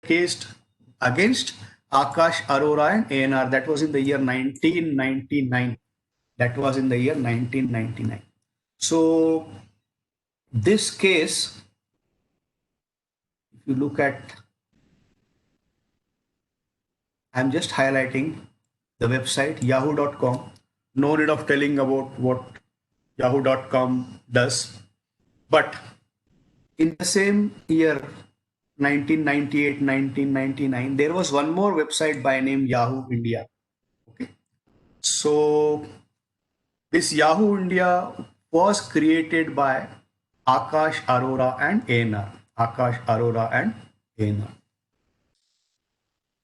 case against Akash Arora and ANR. That was in the year 1999. That was in the year 1999. So this case, if you look at, I'm just highlighting the website yahoo.com. No need of telling about what yahoo.com does. But in the same year, 1998, 1999, there was one more website by name Yahoo India. Okay. So this Yahoo India was created by Akash Arora and ANR. Akash Arora and ANR.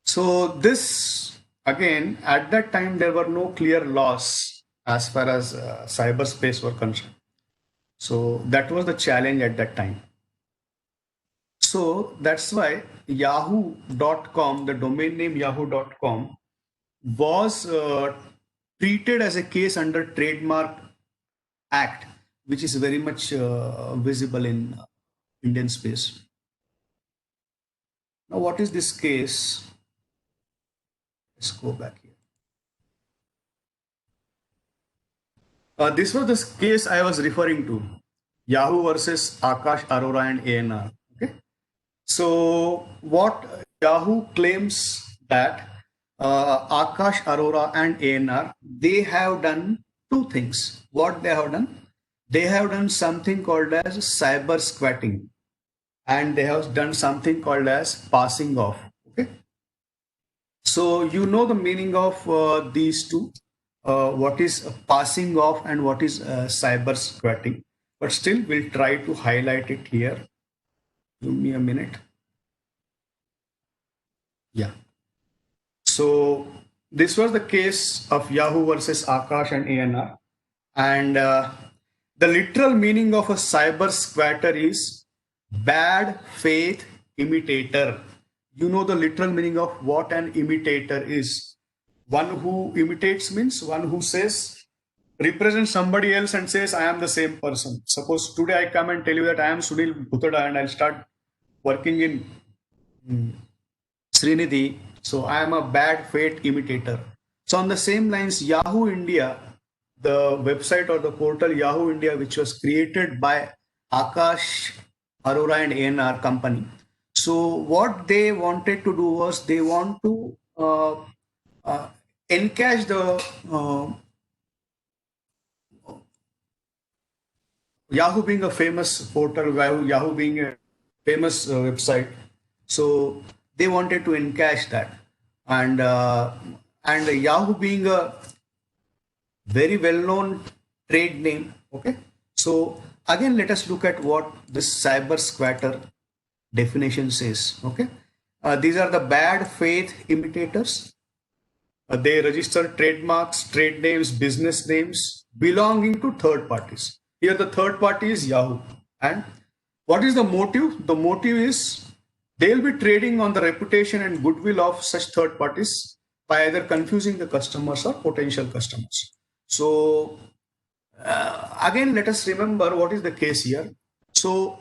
So this, again, at that time, there were no clear laws as far as cyberspace were concerned. So that was the challenge at that time. So that's why yahoo.com, the domain name yahoo.com, was treated as a case under Trademark Act, which is very much visible in Indian space. Now, what is this case? Let's go back here. This was the case I was referring to, Yahoo versus Akash Arora and ANR. Okay. So what Yahoo claims that Akash Arora and ANR, they have done two things. What they have done? They have done something called as cyber squatting, and they have done something called as passing off. Okay. So you know the meaning of these two. What is passing off and what is cyber squatting, but still we'll try to highlight it here. Give me a minute. Yeah. So this was the case of Yahoo versus Akash and ANR, and the literal meaning of a cyber squatter is bad faith imitator. You know the literal meaning of what an imitator is. One who imitates means one who says, represents somebody else and says, I am the same person. Suppose today I come and tell you that I am Sunil Bhutada and I'll start working in Srinidhi. So I am a bad faith imitator. So on the same lines, Yahoo India, the website or the portal Yahoo India, which was created by Akash Arora and ANR company. So what they wanted to do was they want to encash the Yahoo being a famous portal, Yahoo being a famous website. So they wanted to encash that, and Yahoo being a very well-known trade name. Okay, so again, let us look at what this cyber squatter definition says. Okay, these are the bad faith imitators. They register trademarks, trade names, business names belonging to third parties. Here the third party is Yahoo. And what is the motive? The motive is they'll be trading on the reputation and goodwill of such third parties by either confusing the customers or potential customers. So again, let us remember what is the case here. So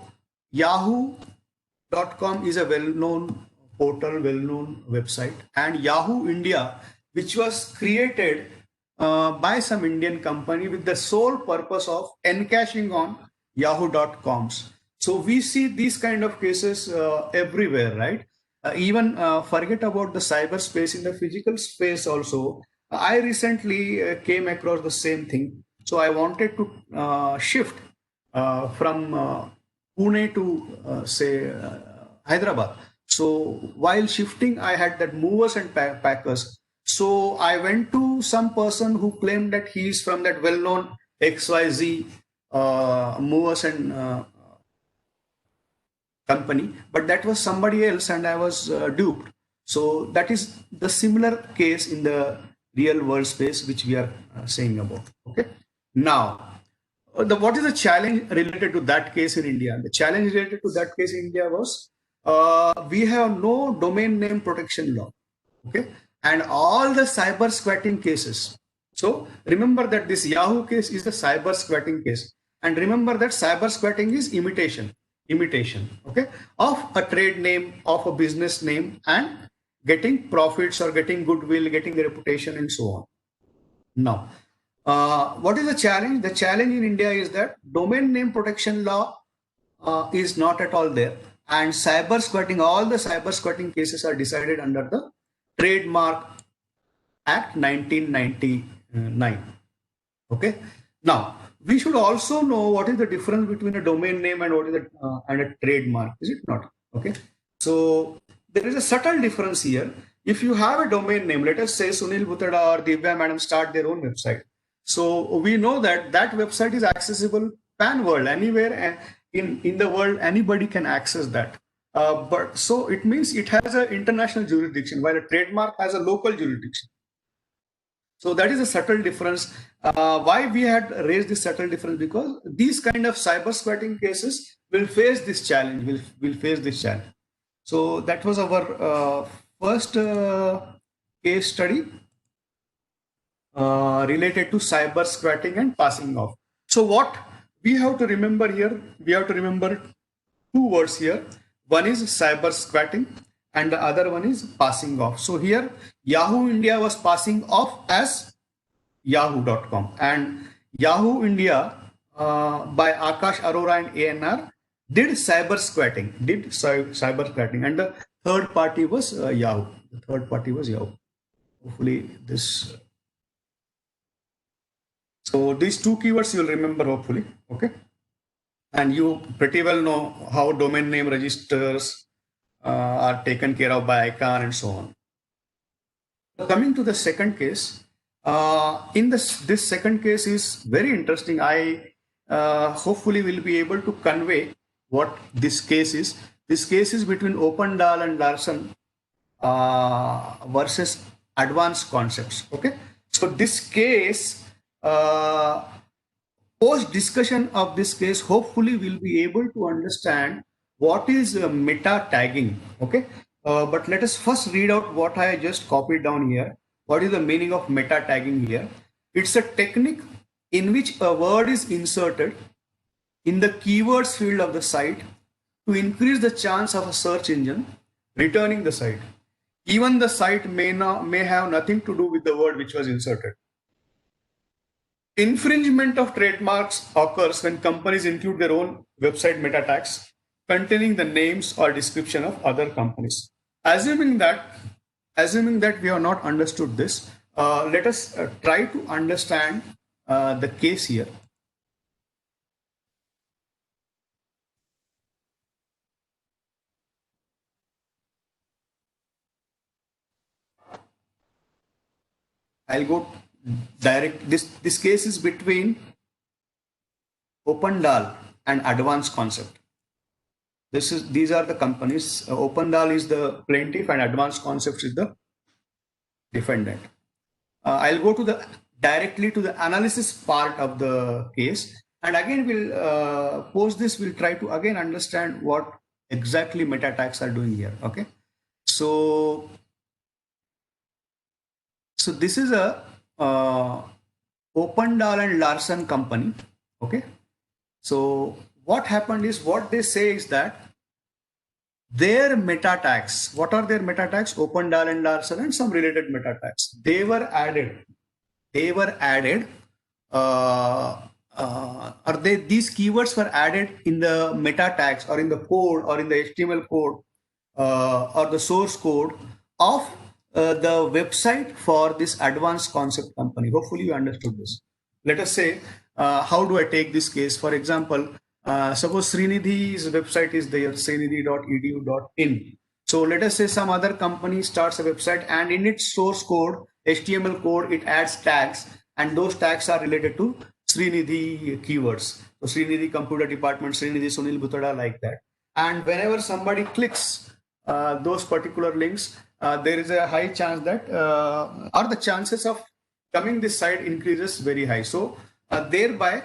Yahoo.com is a well-known portal, well-known website, and Yahoo India, which was created by some Indian company with the sole purpose of encashing on Yahoo.coms. So we see these kind of cases everywhere, right? Even forget about the cyberspace, in the physical space also. I recently came across the same thing. So I wanted to shift from Pune to say Hyderabad. So while shifting, I had that movers and packers. So I went to some person who claimed that he is from that well-known XYZ movers and company, but that was somebody else, and I was duped. So that is the similar case in the real world space which we are saying about. Okay. Now, what is the challenge related to that case in India? The challenge related to that case in India was we have no domain name protection law. Okay. And all the cyber squatting cases. So remember that this Yahoo case is the cyber squatting case. And remember that cyber squatting is imitation. imitation, okay, of a trade name, of a business name, and getting profits or getting goodwill, getting a reputation, and so on. Now, what is the challenge? The challenge in India is that domain name protection law is not at all there, and cyber squatting, all the cyber squatting cases are decided under the Trademark Act 1999. Okay. Now, we should also know what is the difference between a domain name and what is and a trademark, is it not? Okay. So there is a subtle difference here. If you have a domain name, let us say Sunil Buttada or Divya Madam start their own website. So we know that that website is accessible pan world, anywhere in the world, anybody can access that. But so it means it has an international jurisdiction, while a trademark has a local jurisdiction. So that is a subtle difference. Why we had raised this subtle difference? Because these kind of cyber squatting cases will face this challenge. Will face this challenge. So that was our first case study related to cyber squatting and passing off. So what we have to remember here? We have to remember two words here. One is cyber squatting, and the other one is passing off. So here Yahoo India was passing off as yahoo.com, and Yahoo India by Akash Arora and ANR did cyber squatting, and the third party was Yahoo. The third party was Yahoo. Hopefully this. So these two keywords you'll remember hopefully, okay? And you pretty well know how domain name registers are taken care of by ICANN and so on. Coming to the second case, this second case is very interesting. I hopefully will be able to convey what this case is. This case is between Opendal and Larsen versus Advanced Concepts. Okay, so this case, post discussion of this case, hopefully we'll be able to understand what is meta tagging. Okay, but let us first read out what I just copied down here. What is the meaning of meta tagging here? It's a technique in which a word is inserted in the keywords field of the site to increase the chance of a search engine returning the site. Even the site may have nothing to do with the word which was inserted. Infringement of trademarks occurs when companies include their own website meta tags containing the names or description of other companies. Assuming that we have not understood this, let us try to understand the case here. I'll go direct. This case is between Opendal and Advanced Concept. These are the companies. Opendal is the plaintiff and Advanced Concepts is the defendant. I'll go to directly to the analysis part of the case, and again we'll post this. We'll try to again understand what exactly meta tags are doing here. Okay, so this is a Opendal and Larsen company. Okay, so what happened is, what they say is that their meta tags, what are their meta tags? Opendal and Larsen and some related meta tags. They were added. These keywords were added in the meta tags or in the code or in the HTML code or the source code of the website for this Advanced Concept company. Hopefully you understood this. Let us say, how do I take this case? For example, suppose Srinidhi's website is there, srinidhi.edu.in. So let us say some other company starts a website and in its source code, HTML code, it adds tags, and those tags are related to Srinidhi keywords. So Srinidhi Computer Department, Srinidhi Sunil Buttada, like that. And whenever somebody clicks those particular links, there is a high chance that, or the chances of coming this site increases very high. So thereby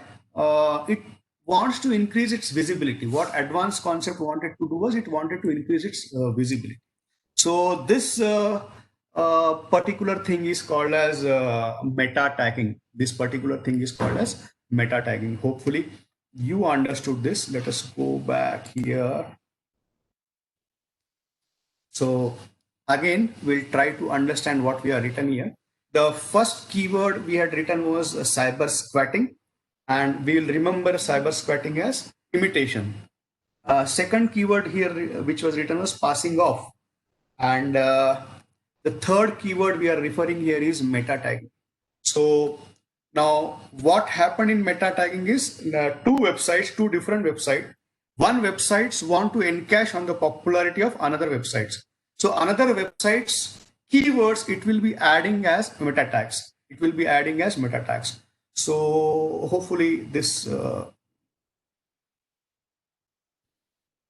it wants to increase its visibility. What Advanced Concept wanted to do was it wanted to increase its visibility. So this particular thing is called as meta tagging. This particular thing is called as meta tagging. Hopefully you understood this. Let us go back here. So again, we'll try to understand what we are written here. The first keyword we had written was cyber squatting, and we will remember cyber squatting as imitation. Second keyword here, which was written, was passing off. And the third keyword we are referring here is meta tagging. So now what happened in meta tagging is two different websites. One websites want to encash on the popularity of another websites. So another websites keywords, it will be adding as meta tags. It will be adding as meta tags. So hopefully this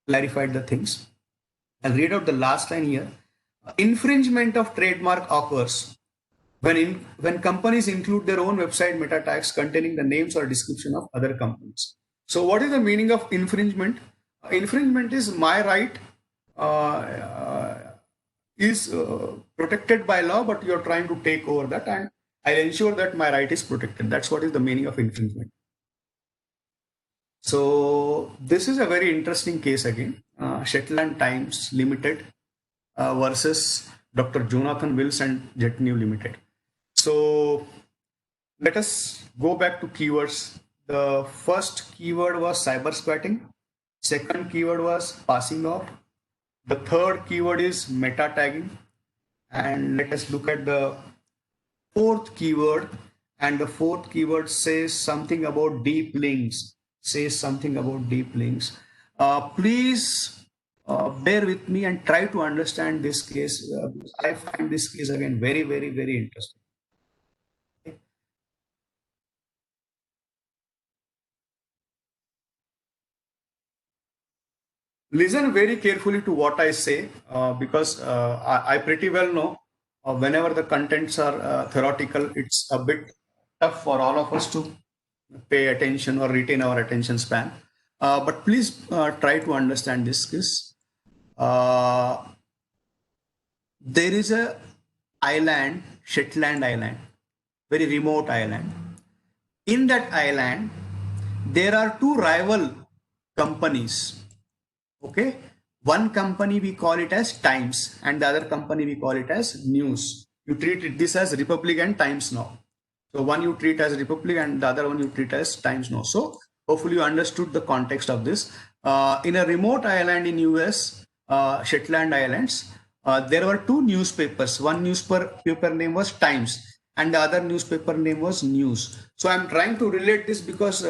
clarified the things. I'll read out the last line here. Infringement of trademark occurs when companies include their own website meta tags containing the names or description of other companies. So what is the meaning of infringement? Infringement is my right is protected by law, but you're trying to take over that, and I'll ensure that my right is protected. That's what is the meaning of infringement. So this is a very interesting case again. Shetland Times Limited versus Dr. Jonathan Wills and JetNew Limited. So let us go back to keywords. The first keyword was cyber squatting. Second keyword was passing off. The third keyword is meta tagging. And let us look at the fourth keyword. And the fourth keyword says something about deep links. Please bear with me and try to understand this case. I find this case again very, very, very interesting. Listen very carefully to what I say, because I pretty well know whenever the contents are theoretical, it's a bit tough for all of us to pay attention or retain our attention span. But please try to understand this case. There is a island, Shetland Island, very remote island. In that island, there are two rival companies. Okay, one company we call it as Times, and the other company we call it as News. You treat this as Republic and Times now. So one you treat as Republic and the other one you treat as Times now. So hopefully you understood the context of this. In a remote island in US, Shetland Islands, there were two newspapers. One newspaper name was Times and the other newspaper name was News. So I'm trying to relate this because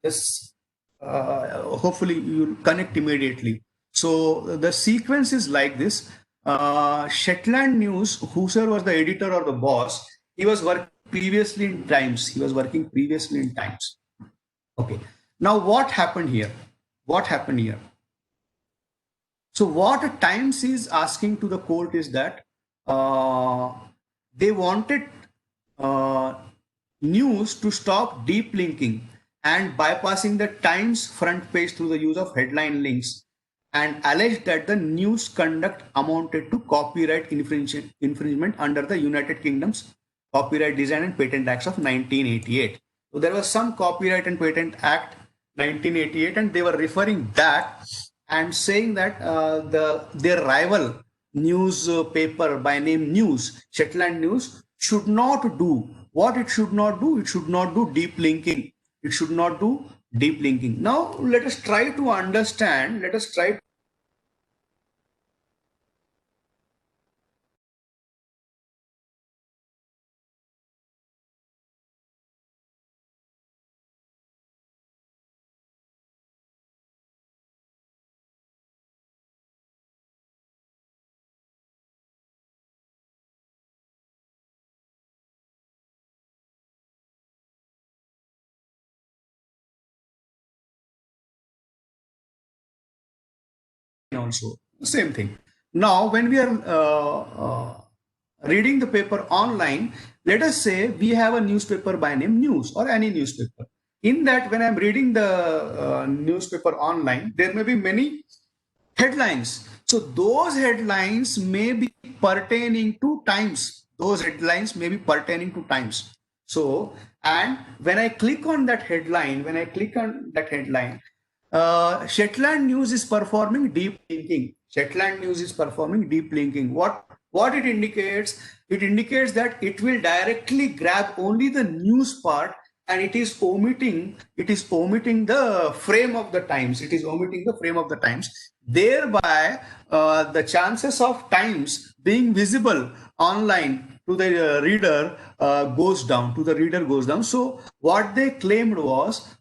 this hopefully you'll connect immediately. So the sequence is like this. Shetland News, whoever was the editor or the boss, he was working previously in Times. Okay. Now what happened here? So what Times is asking to the court is that they wanted News to stop deep linking and bypassing the Times front page through the use of headline links, and alleged that the news conduct amounted to copyright infringement under the United Kingdom's Copyright Design and Patent Acts of 1988. So there was some Copyright and Patent Act 1988, and they were referring that and saying that their rival newspaper by name News, Shetland News, should not do what it should not do. It should not do deep linking. Now let us try to understand. Also same thing. Now when we are reading the paper online, let us say we have a newspaper by name News or any newspaper. In that, when I'm reading the newspaper online, there may be many headlines. So those headlines may be pertaining to Times. So, and when I click on that headline, Shetland News is performing deep linking. Shetland News is performing deep linking. What it indicates? It indicates that it will directly grab only the news part, and it is omitting the frame of the times. It is omitting the frame of the times. Thereby, the chances of times being visible online to the reader goes down. To the reader goes down. So what they claimed was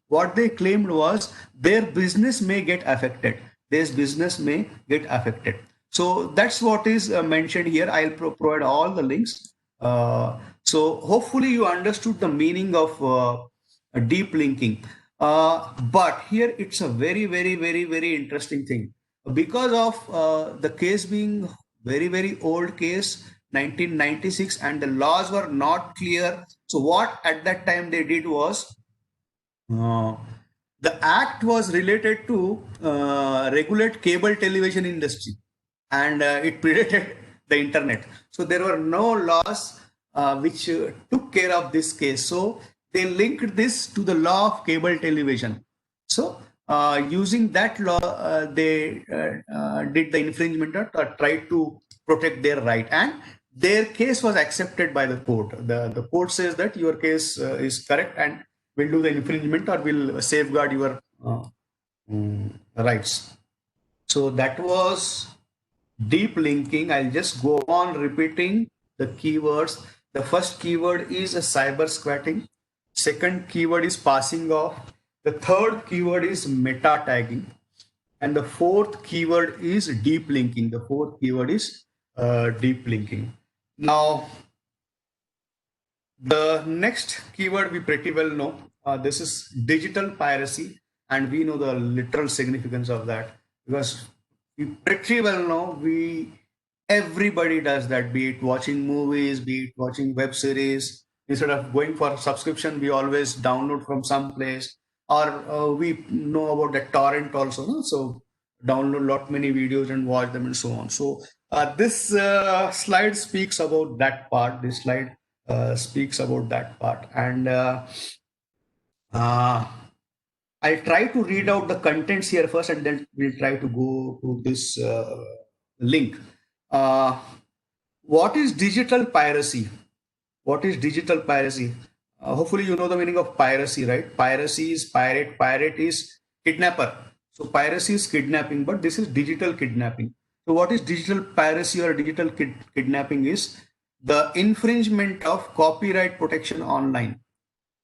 their business may get affected. Their business may get affected. So that's what is mentioned here. I'll provide all the links. So hopefully you understood the meaning of deep linking. But here it's a very, very, very, very interesting thing. Because of the case being very, very old case, 1996, and the laws were not clear. So what at that time they did was, uh, the act was related to regulate cable television industry, and it predated the internet. So there were no laws which took care of this case. So they linked this to the law of cable television. So using that law, they did the infringement or tried to protect their right, and their case was accepted by the court. The court says that your case is correct, and will do the infringement or will safeguard your rights. So that was deep linking. I'll just go on repeating the keywords. The first keyword is a cyber squatting. Second keyword is passing off. The third keyword is meta tagging. And the fourth keyword is deep linking. The fourth keyword is deep linking. Now, the next keyword we pretty well know. This is digital piracy, and we know the literal significance of that, because we pretty well know everybody does that. Be it watching movies, be it watching web series. Instead of going for subscription, we always download from some place, or we know about the torrent also. No? So download lot many videos and watch them and so on. So this slide speaks about that part. This slide speaks about that part. And I'll try to read out the contents here first, and then we'll try to go to this link. Uh, what is digital piracy? What is digital piracy? Hopefully, you know the meaning of piracy, right? Piracy is pirate. Pirate is kidnapper. So piracy is kidnapping, but this is digital kidnapping. So what is digital piracy or digital kidnapping is the infringement of copyright protection online.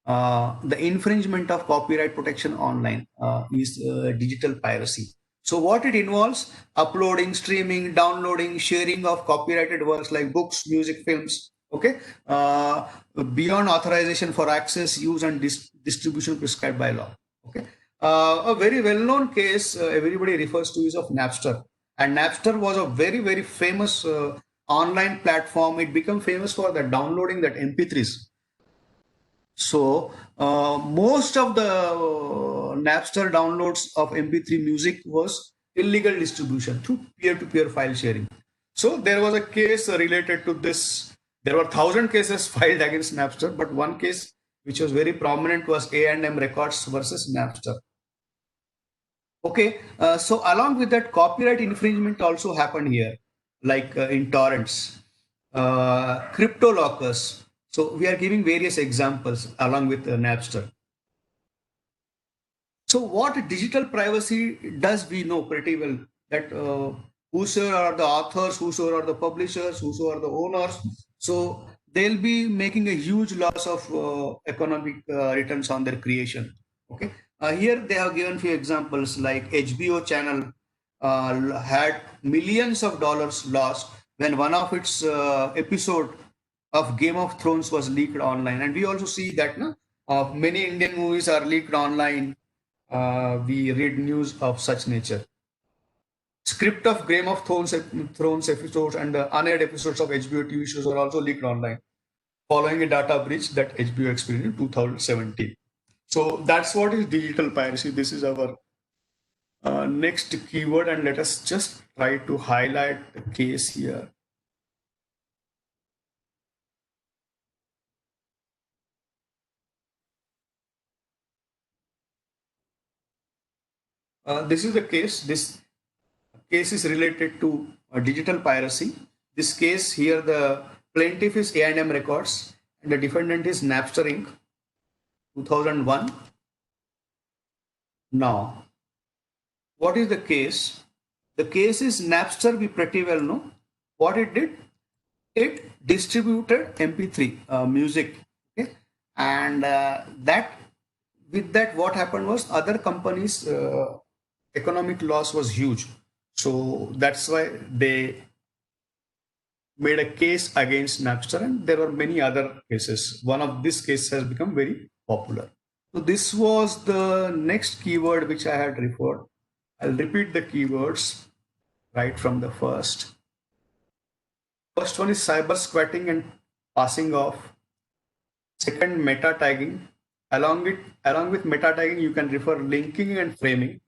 The infringement of copyright protection online is digital piracy. So what it involves: uploading, streaming, downloading, sharing of copyrighted works like books, music, films, okay, beyond authorization for access, use, and distribution prescribed by law. Okay, a very well-known case everybody refers to is of Napster, and Napster was a very, very famous online platform. It became famous for the downloading that MP3s. So most of the Napster downloads of MP3 music was illegal distribution through peer-to-peer file sharing. So there was a case related to this. There were 1,000 cases filed against Napster, but one case which was very prominent was A&M Records versus Napster. Okay, so along with that, copyright infringement also happened here, like in torrents, crypto lockers. So we are giving various examples along with Napster. So what digital privacy does, we know pretty well that whosoever are the authors, whosoever are the publishers, whosoever are the owners, so they'll be making a huge loss of economic returns on their creation. Okay, here they have given few examples like HBO channel had millions of dollars lost when one of its episode of Game of Thrones was leaked online, and we also see that many Indian movies are leaked online. We read news of such nature. Script of Game of Thrones episodes and the unaired episodes of HBO TV shows are also leaked online, following a data breach that HBO experienced in 2017. So that's what is digital piracy. This is our next keyword, and let us just try to highlight the case here. This is the case. This case is related to digital piracy. This case here, the plaintiff is A&M Records and the defendant is Napster Inc. 2001. Now, what is the case? The case is Napster. We pretty well know what it did. It distributed MP3 music, okay? And that with that, what happened was other companies' economic loss was huge. So that's why they made a case against Napster, and there were many other cases. One of these cases has become very popular. So this was the next keyword which I had referred. I'll repeat the keywords right from the first. First one is cyber squatting and passing off. Second, meta tagging. Along with meta tagging, you can refer linking and framing,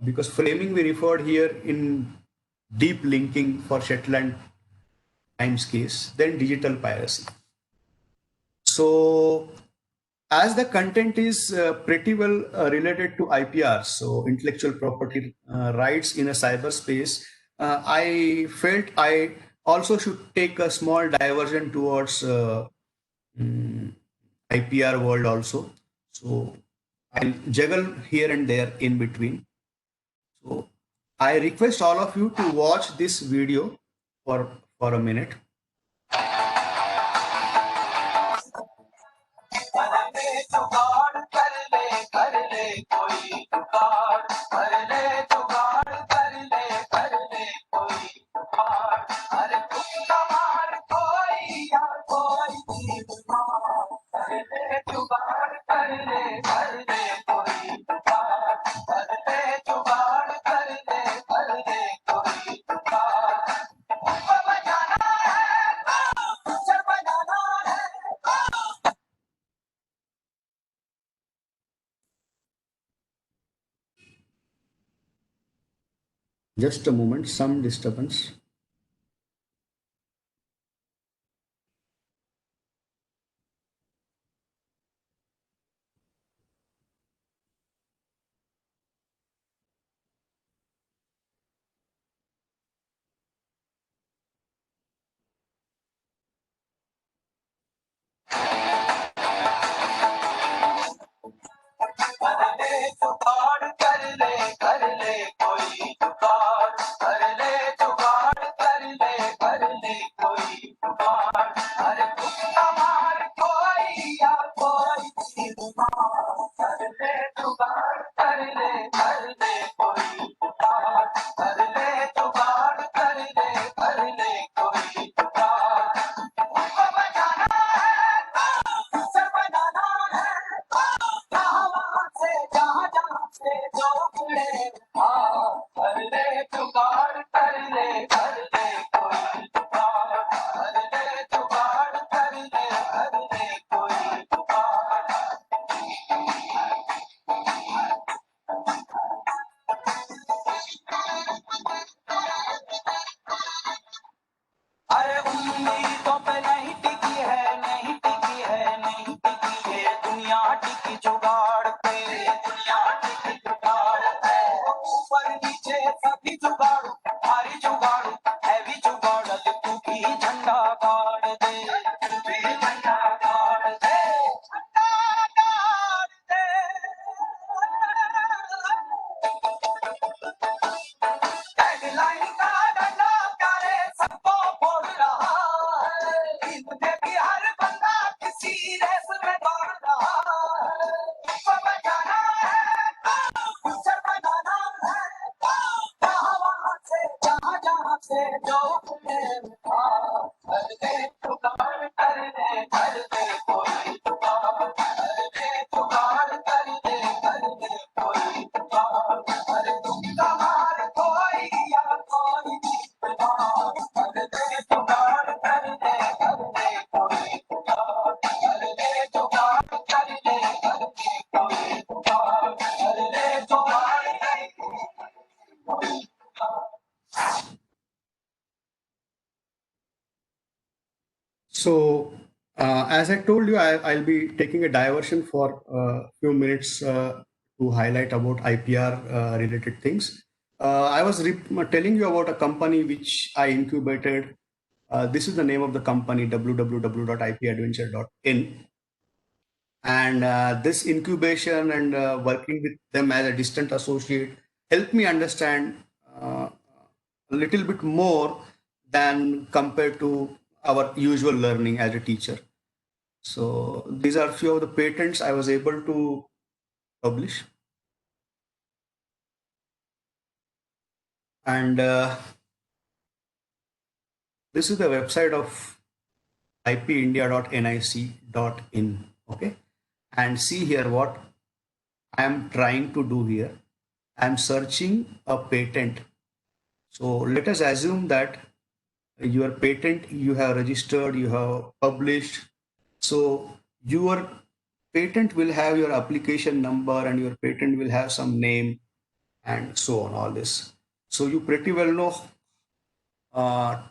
because framing we referred here in deep linking for Shetland Times case. Then digital piracy. So as the content is pretty well related to IPR, so intellectual property rights in a cyberspace, I felt I also should take a small diversion towards IPR world also. So I'll juggle here and there in between. So I request all of you to watch this video for a minute. Just a moment, some disturbance. So, as I told you, I'll be taking a diversion for a few minutes to highlight about IPR related things. I was telling you about a company which I incubated. This is the name of the company, www.ipadventure.in. And this incubation and working with them as a distant associate helped me understand a little bit more than compared to our usual learning as a teacher. So these are few of the patents I was able to publish. And this is the website of ipindia.nic.in. Okay. And see here what I am trying to do here. I am searching a patent. So let us assume that your patent you have registered, you have published. So your patent will have your application number and your patent will have some name and so on, all this. So you pretty well know uh,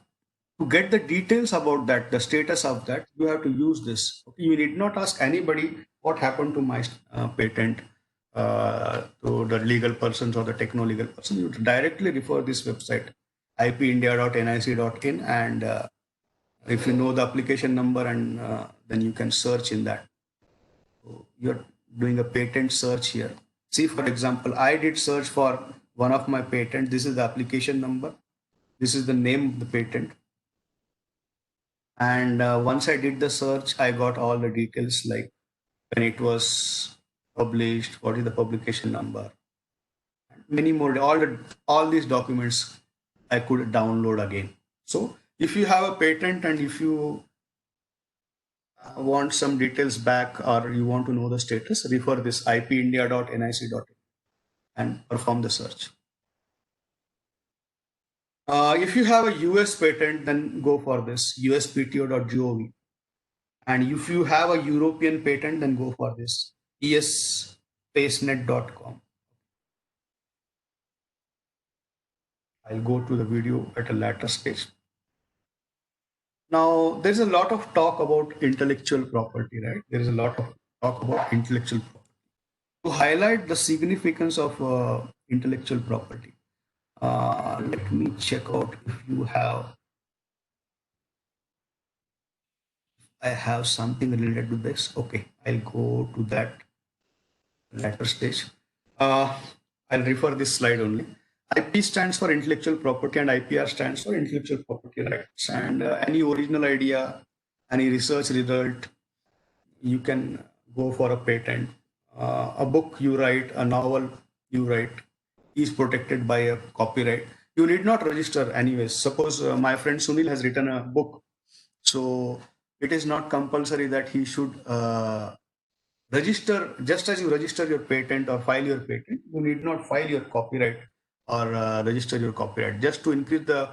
to get the details about that, the status of that, you have to use this. Okay? You need not ask anybody what happened to my patent to the legal persons or the techno-legal person. You directly refer this website, ipindia.nic.in, and if you know the application number, and then you can search in that. So you're doing a patent search here. See, for example, I did search for one of my patent. This is the application number. This is the name of the patent. And once I did the search, I got all the details like when it was published, what is the publication number, many more. All these documents I could download again. So if you have a patent and if you want some details back or you want to know the status, refer this ipindia.nic.in and perform the search. If you have a US patent, then go for this uspto.gov. And if you have a European patent, then go for this espacenet.com. I'll go to the video at a later stage. Now, there's a lot of talk about intellectual property, right? There is a lot of talk about intellectual property. To highlight the significance of intellectual property, let me check out if you have. I have something related to this. Okay, I'll go to that later stage. I'll refer this slide only. IP stands for intellectual property and IPR stands for intellectual property rights. And any original idea, any research result, you can go for a patent. A book you write, a novel you write is protected by a copyright. You need not register anyways. Suppose my friend Sunil has written a book. So it is not compulsory that he should register. Just as you register your patent or file your patent, you need not file your copyright or register your copyright. Just to increase the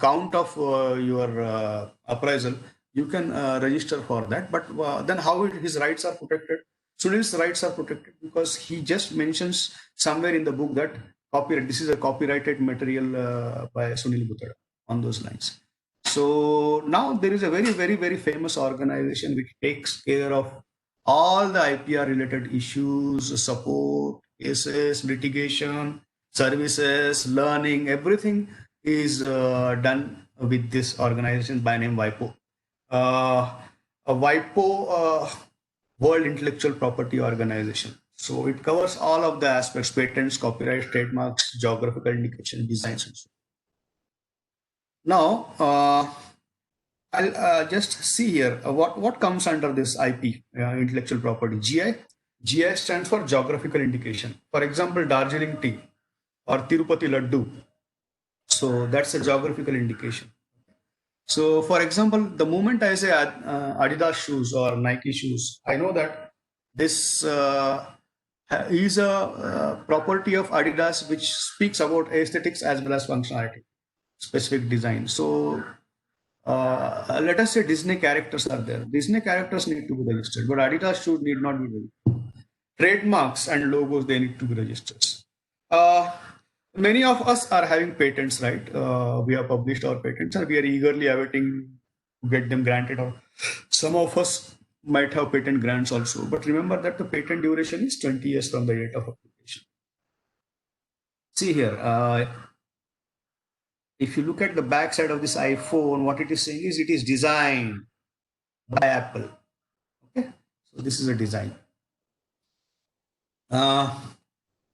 count of your appraisal, you can register for that. But then how his rights are protected? Sunil's rights are protected because he just mentions somewhere in the book that copyright, this is a copyrighted material by Sunil Buttada, on those lines. So now there is a very, very, very famous organization which takes care of all the IPR related issues, support, cases, litigation, services, learning, everything is done with this organization by name WIPO. WIPO, World Intellectual Property Organization. So it covers all of the aspects: patents, copyright, trademarks, geographical indication, designs, and so on. Now, I'll just see here what comes under this IP, intellectual property. GI. GI stands for geographical indication. For example, Darjeeling tea or Tirupati Laddu. So that's a geographical indication. So for example, the moment I say Adidas shoes or Nike shoes, I know that this is a property of Adidas which speaks about aesthetics as well as functionality, specific design. So let us say Disney characters are there. Disney characters need to be registered, but Adidas shoes need not be registered. Trademarks and logos, they need to be registered. Many of us are having patents, right? We have published our patents and we are eagerly awaiting to get them granted. Or some of us might have patent grants also. But remember that the patent duration is 20 years from the date of application. See here, if you look at the back side of this iPhone, what it is saying is it is designed by Apple. Okay, so this is a design.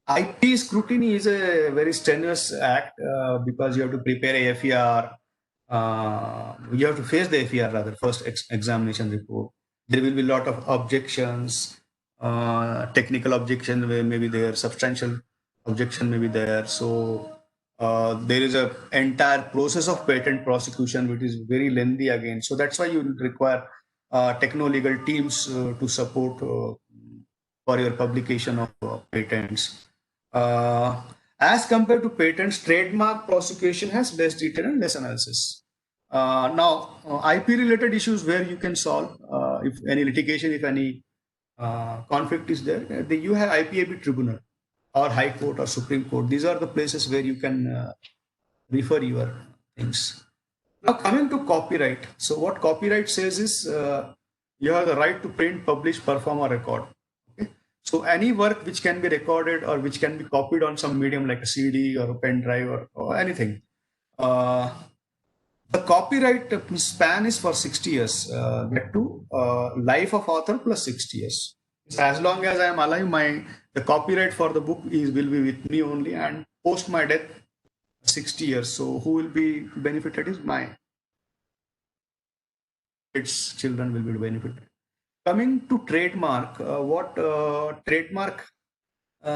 IP scrutiny is a very strenuous act because you have to prepare a FER. You have to face the FER rather, first examination report. There will be a lot of objections, technical objections maybe there, substantial objection may be there. So there is a entire process of patent prosecution which is very lengthy again. So that's why you require techno-legal teams to support for your publication of patents. As compared to patents, trademark prosecution has less detail and less analysis. Now, IP-related issues where you can solve if any litigation, if any conflict is there, you have IPAB tribunal or High Court or Supreme Court. These are the places where you can refer your things. Now, coming to copyright. So, what copyright says is you have the right to print, publish, perform, or record. So any work which can be recorded or which can be copied on some medium like a CD or a pen drive or anything, the copyright span is for 60 years. That too, life of author plus 60 years. So as long as I am alive, the copyright for the book will be with me only, and post my death, 60 years. So who will be benefited is my kids, children will be benefited. Coming to trademark, what trademark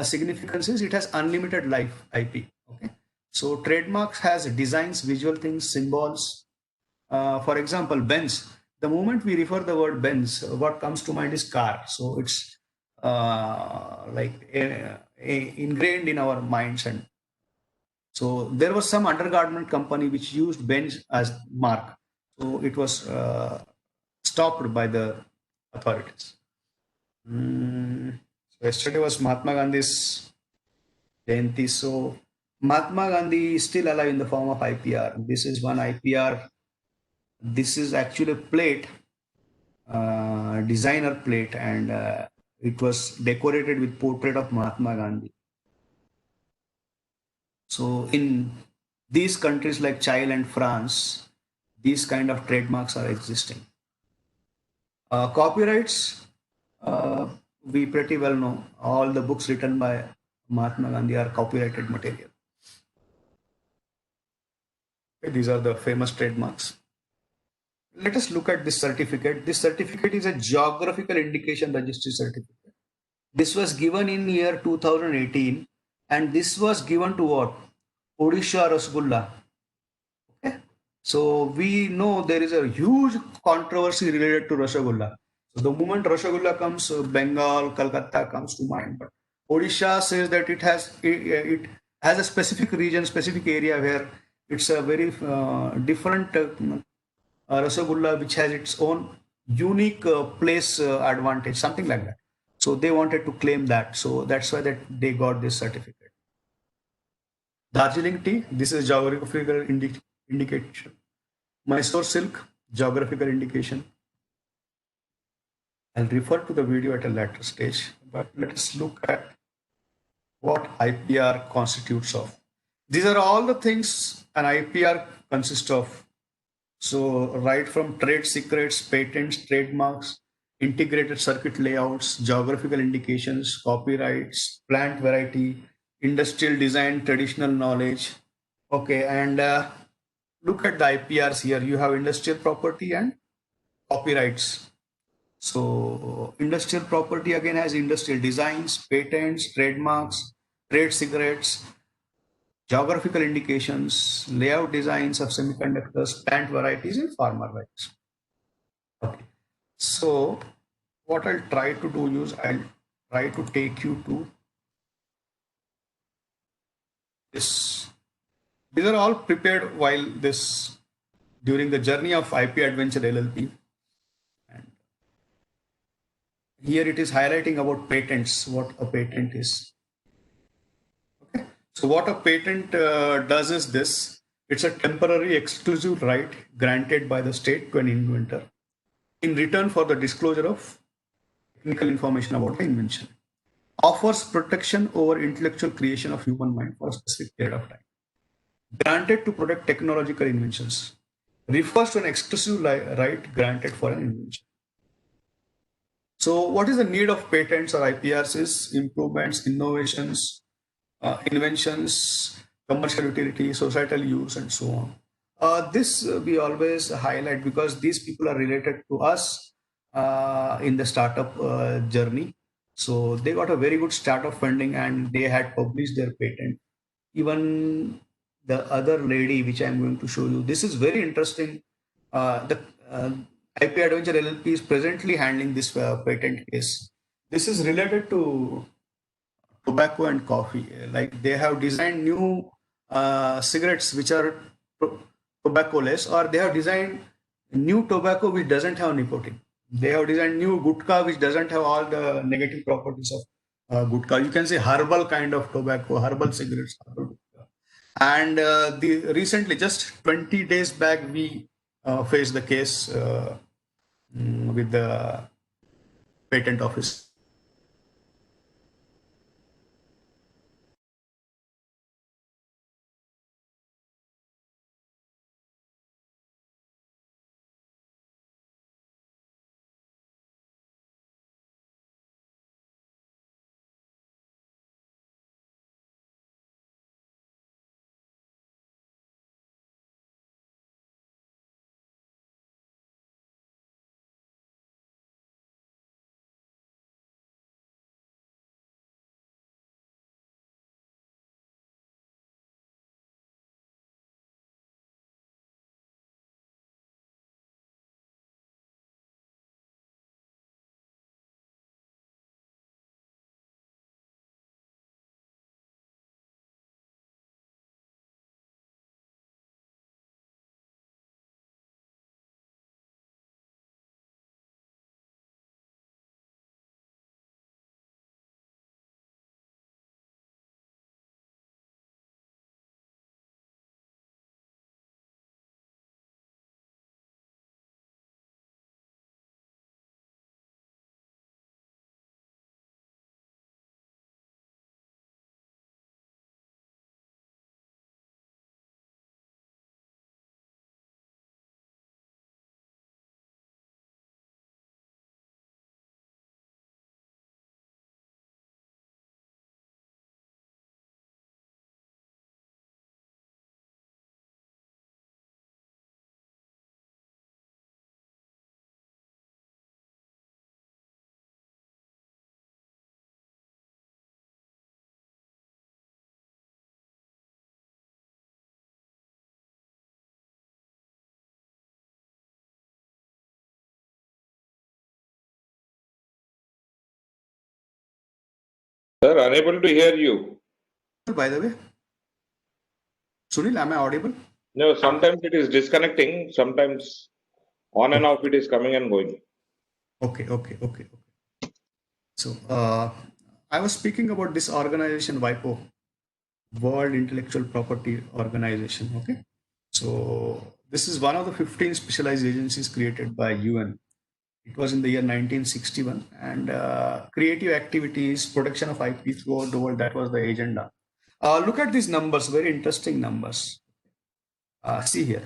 significance is, it has unlimited life IP. Okay, so trademarks has designs, visual things, symbols. For example, Benz. The moment we refer the word Benz, what comes to mind is car. So it's ingrained in our minds. And so there was some undergarment company which used Benz as mark. So it was stopped by the authorities. So yesterday was Mahatma Gandhi's Jayanti. So Mahatma Gandhi is still alive in the form of IPR. This is one IPR. This is actually a plate, designer plate, and it was decorated with portrait of Mahatma Gandhi. So in these countries like Chile and France, these kind of trademarks are existing. Copyrights, we pretty well know all the books written by Mahatma Gandhi are copyrighted material. Okay, these are the famous trademarks. Let us look at this certificate. This certificate is a geographical indication registry certificate. This was given in year 2018, and this was given to what? Odisha Rasgulla. Okay. So we know there is a huge controversy related to Rasgulla. So the moment Rasgulla comes, Bengal, Calcutta comes to mind. But Odisha says that it has a specific region, specific area where it's a very different Rasgulla, which has its own unique place advantage, something like that. So they wanted to claim that. So that's why they got this certificate. Darjeeling tea, this is geographical indication. Mysore silk, geographical indication. I'll refer to the video at a later stage, but let us look at what IPR constitutes of. These are all the things an IPR consists of. So right from trade secrets, patents, trademarks, integrated circuit layouts, geographical indications, copyrights, plant variety, industrial design, traditional knowledge. Okay, and look at the IPRs here. You have industrial property and copyrights. So industrial property again has industrial designs, patents, trademarks, trade secrets, geographical indications, layout designs of semiconductors, plant varieties, and farmer rights. Okay. So what I'll try to do is I'll try to take you to this. These are all prepared while during the journey of IP Adventure LLP. And here it is highlighting about patents, what a patent is. Okay. So what a patent does is this. It's a temporary exclusive right granted by the state to an inventor. in return for the disclosure of technical information about the invention. Offers protection over intellectual creation of human mind for a specific period of time. Granted to protect technological inventions. Refers to an exclusive right granted for an invention. So, what is the need of patents or IPRs is improvements, innovations, inventions, commercial utility, societal use, and so on. This we always highlight because these people are related to us in the startup journey. So they got a very good startup funding and they had published their patent. Even the other lady, which I'm going to show you, this is very interesting. The IP Adventure LLP is presently handling this patent case. This is related to tobacco and coffee. Like they have designed new cigarettes which are tobacco-less, or they have designed new tobacco which doesn't have nicotine. They have designed new gutka which doesn't have all the negative properties of gutka. You can say herbal kind of tobacco, herbal cigarettes. Herbal gutka. And the recently, just 20 days back, we faced the case with the patent office. Sir, unable to hear you. By the way, Sunil, am I audible? No, sometimes it is disconnecting, sometimes on and off it is coming and going. Okay. So, I was speaking about this organization, WIPO, World Intellectual Property Organization. Okay. So, this is one of the 15 specialized agencies created by UN. It was in the year 1961, and creative activities, production of IP throughout the world, that was the agenda. Look at these numbers, very interesting numbers. See here.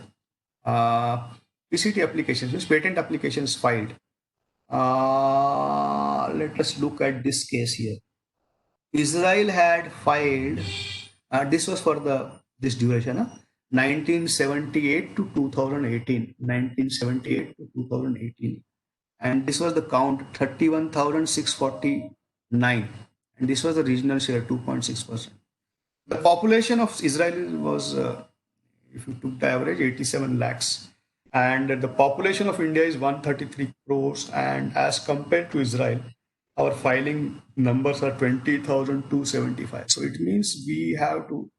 PCT applications, which patent applications filed. Let us look at this case here. Israel had filed, this was for the this duration, 1978 to 2018, 1978 to 2018. And this was the count 31,649. And this was the regional share 2.6%. The population of Israel was, if you took the average, 87 lakhs. And the population of India is 133 crores. And as compared to Israel, our filing numbers are 20,275. So it means we have to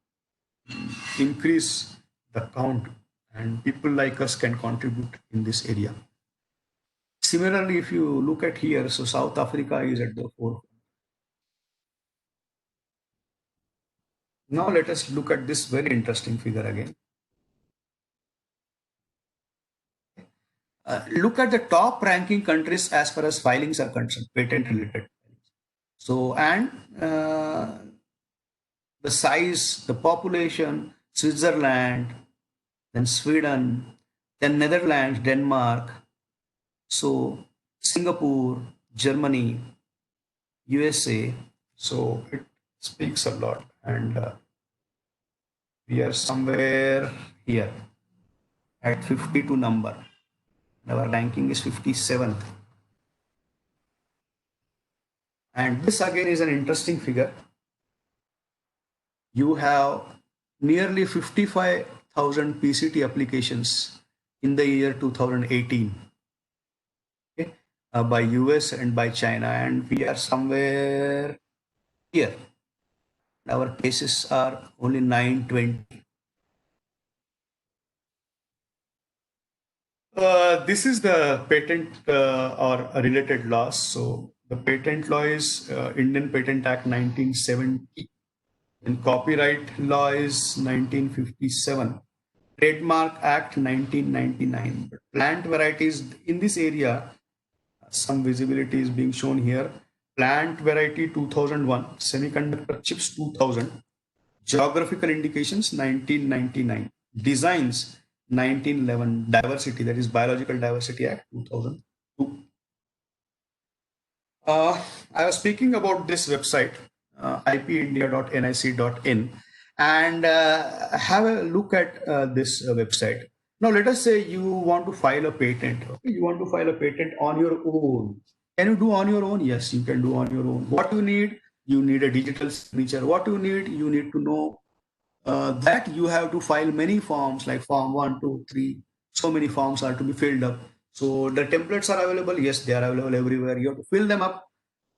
increase the count, and people like us can contribute in this area. Similarly, if you look at here, so South Africa is at the forefront. Now let us look at this very interesting figure again. look at the top ranking countries as far as filings are concerned, patent related. So, and the size, the population, Switzerland, then Sweden, then Netherlands, Denmark, so Singapore, Germany, USA. So it speaks a lot, and we are somewhere here at 52 number. Our ranking is 57th. And this again is an interesting figure. You have nearly 55,000 PCT applications in the year 2018, okay, by US and by China, and we are somewhere here. Our cases are only 920. This is the patent or related laws. So the patent law is Indian Patent Act 1970, and copyright law is 1957, Trademark Act 1999. But plant varieties in this area, some visibility is being shown here. Plant variety 2001, semiconductor chips 2000, geographical indications 1999, designs 1911, diversity, that is Biological Diversity Act 2002. I was speaking about this website, ipindia.nic.in, and have a look at this website. Now, let us say you want to file a patent. Okay? You want to file a patent on your own. Can you do on your own? Yes, you can do on your own. What you need? You need a digital signature. What you need to know that you have to file many forms like form 1, 2, 3. So many forms are to be filled up. So the templates are available. Yes, they are available everywhere. You have to fill them up.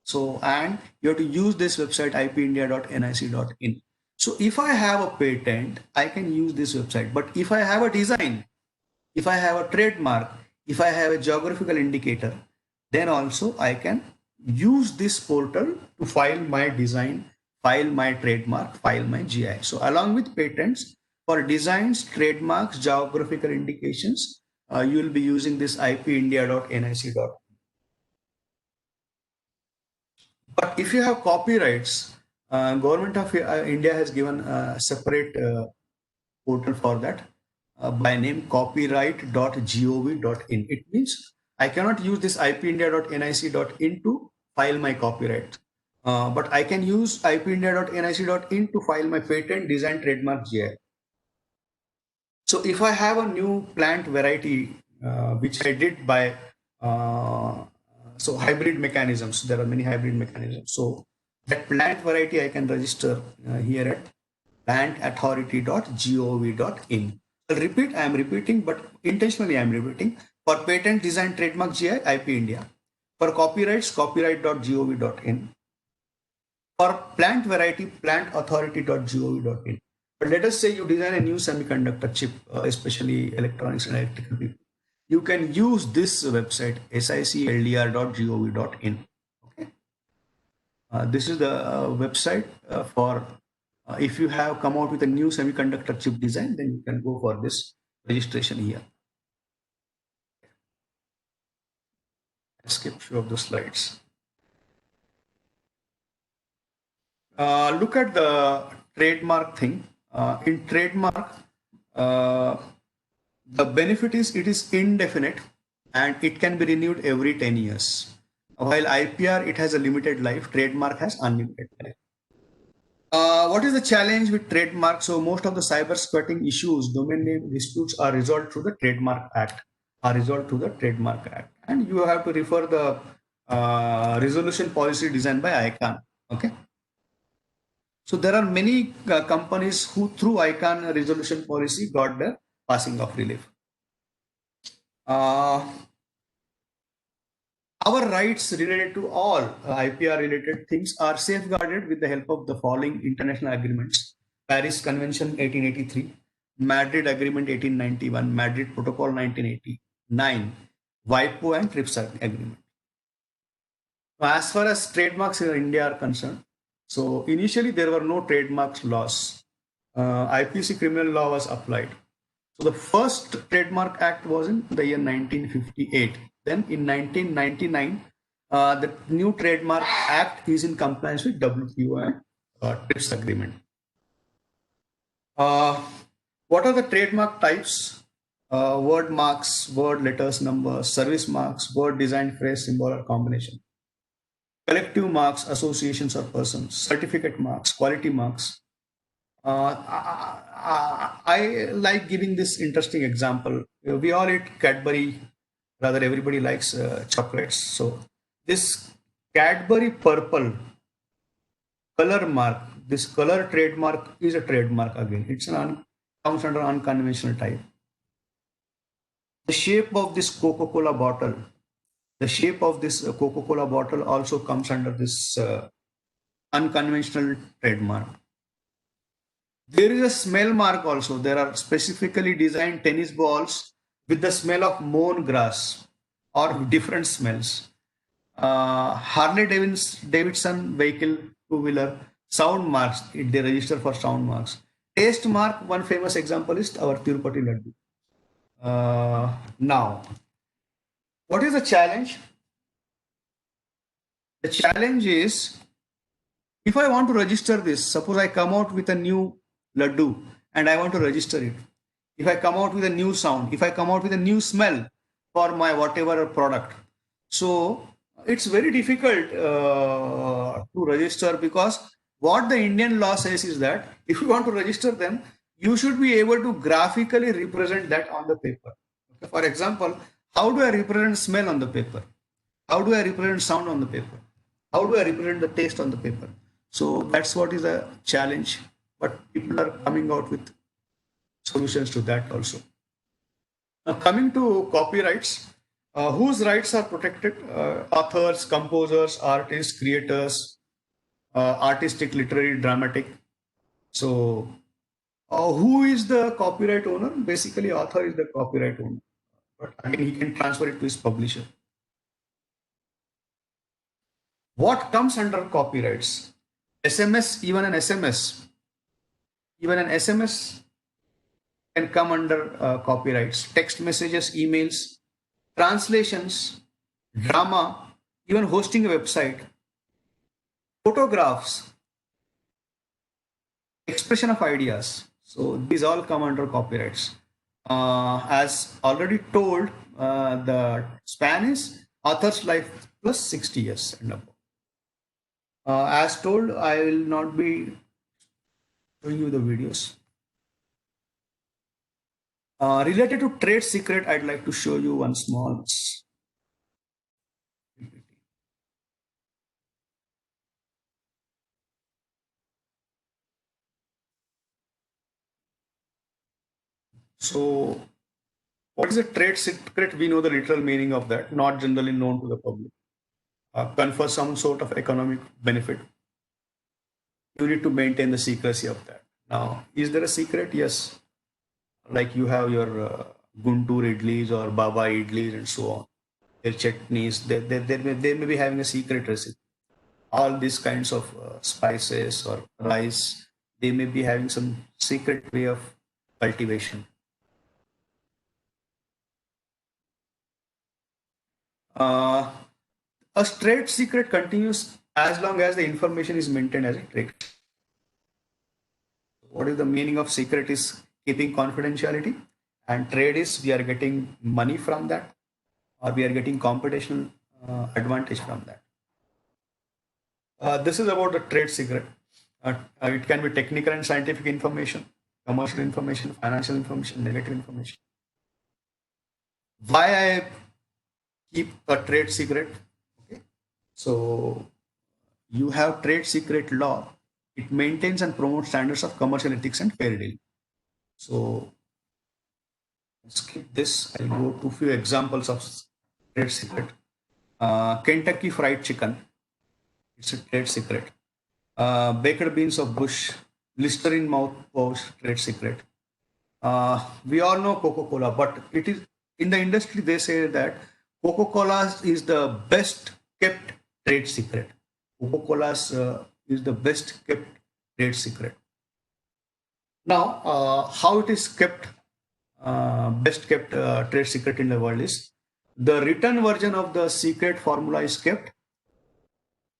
So, and you have to use this website ipindia.nic.in. So if I have a patent, I can use this website. But if I have a design, if I have a trademark, if I have a geographical indicator, then also I can use this portal to file my design, file my trademark, file my GI. So along with patents, for designs, trademarks, geographical indications, you will be using this ipindia.nic.in. But if you have copyrights, Government of India has given a separate portal for that by name copyright.gov.in. It means I cannot use this ipindia.nic.in to file my copyright. But I can use ipindia.nic.in to file my patent, design, trademark, GI. So if I have a new plant variety, which I did by, so hybrid mechanisms, there are many hybrid mechanisms. So that plant variety I can register here at plantauthority.gov.in. I'll repeat, I am repeating, but intentionally I am repeating. For patent, design, trademark, GI, IP India. For copyrights, copyright.gov.in. For plant variety, plantauthority.gov.in. But let us say you design a new semiconductor chip, especially electronics and electrical people. You can use this website, sicldr.gov.in. Okay. This is the website for if you have come out with a new semiconductor chip design, then you can go for this registration here. Skip few of the slides. Look at the trademark thing. In trademark, the benefit is it is indefinite and it can be renewed every 10 years. While IPR, it has a limited life, trademark has unlimited life. What is the challenge with trademark? So most of the cyber squatting issues, domain name disputes are resolved through the Trademark Act, And you have to refer the resolution policy designed by ICANN. Okay. So there are many companies who through ICANN resolution policy got the passing of relief. Our rights related to all IPR related things are safeguarded with the help of the following international agreements: Paris Convention 1883, Madrid Agreement 1891, Madrid Protocol 1989, WIPO and TRIPS Agreement. As far as trademarks in India are concerned, so initially there were no trademarks laws. IPC criminal law was applied. So the first Trademark Act was in the year 1958. Then in 1999, the new Trademark Act is in compliance with WTO and TRIPS agreement. What are the trademark types? Word marks, word, letters, numbers, service marks, word, design, phrase, symbol, or combination. Collective marks, associations or persons, certificate marks, quality marks. I like giving this interesting example. We all eat Cadbury, rather everybody likes chocolates. So this Cadbury purple color mark, this color trademark is a trademark again. It's comes under unconventional type. The shape of this Coca-Cola bottle, the shape of this Coca-Cola bottle also comes under this unconventional trademark. There is a smell mark also. There are specifically designed tennis balls with the smell of mown grass or different smells. Harley Davidson vehicle two-wheeler sound marks, they register for sound marks. Taste mark, one famous example is our Tirupati Laddu. Now, what is the challenge? The challenge is, if I want to register this, suppose I come out with a new laddu and I want to register it. If I come out with a new sound, if I come out with a new smell for my whatever product, so it's very difficult to register, because what the Indian law says is that if you want to register them, you should be able to graphically represent that on the paper. Okay? For example, how do I represent smell on the paper? How do I represent sound on the paper? How do I represent the taste on the paper? So that's what is a challenge, but people are coming out with solutions to that also. Now, coming to copyrights, whose rights are protected? Authors, composers, artists, creators, artistic, literary, dramatic. So who is the copyright owner? Basically, author is the copyright owner, but again, he can transfer it to his publisher. What comes under copyrights? SMS, even an SMS can come under copyrights. Text messages, emails, translations, drama, even hosting a website, photographs, expression of ideas. So these all come under copyrights. As already told, the span is author's life plus 60 years and above. As told, I will not be showing you the videos. Related to trade secret, I'd like to show you one small. So, what is a trade secret? We know the literal meaning of that, not generally known to the public. Confer some sort of economic benefit. You need to maintain the secrecy of that. Now, is there a secret? Yes. Like you have your Guntur idlis or Baba idlis and so on. Their chutneys, they may be having a secret recipe. All these kinds of spices or rice, they may be having some secret way of cultivation. A trade secret continues as long as the information is maintained as a trade. What is the meaning of secret? Is keeping confidentiality, and trade is we are getting money from that, or we are getting computational advantage from that. This is about the trade secret. It can be technical and scientific information, commercial information, financial information, negative information. Why I keep a trade secret? Okay. So you have trade secret law. It maintains and promotes standards of commercial ethics and fair dealing. So skip this. I'll go to a few examples of trade secret. Kentucky Fried Chicken. It's a trade secret. Baked beans of Bush, Listerine mouthwash, trade secret. We all know Coca-Cola, but it is in the industry they say that Coca-Cola is the best kept trade secret. Coca-Cola is the best kept trade secret. Now, how it is kept? best kept trade secret in the world is the written version of the secret formula is kept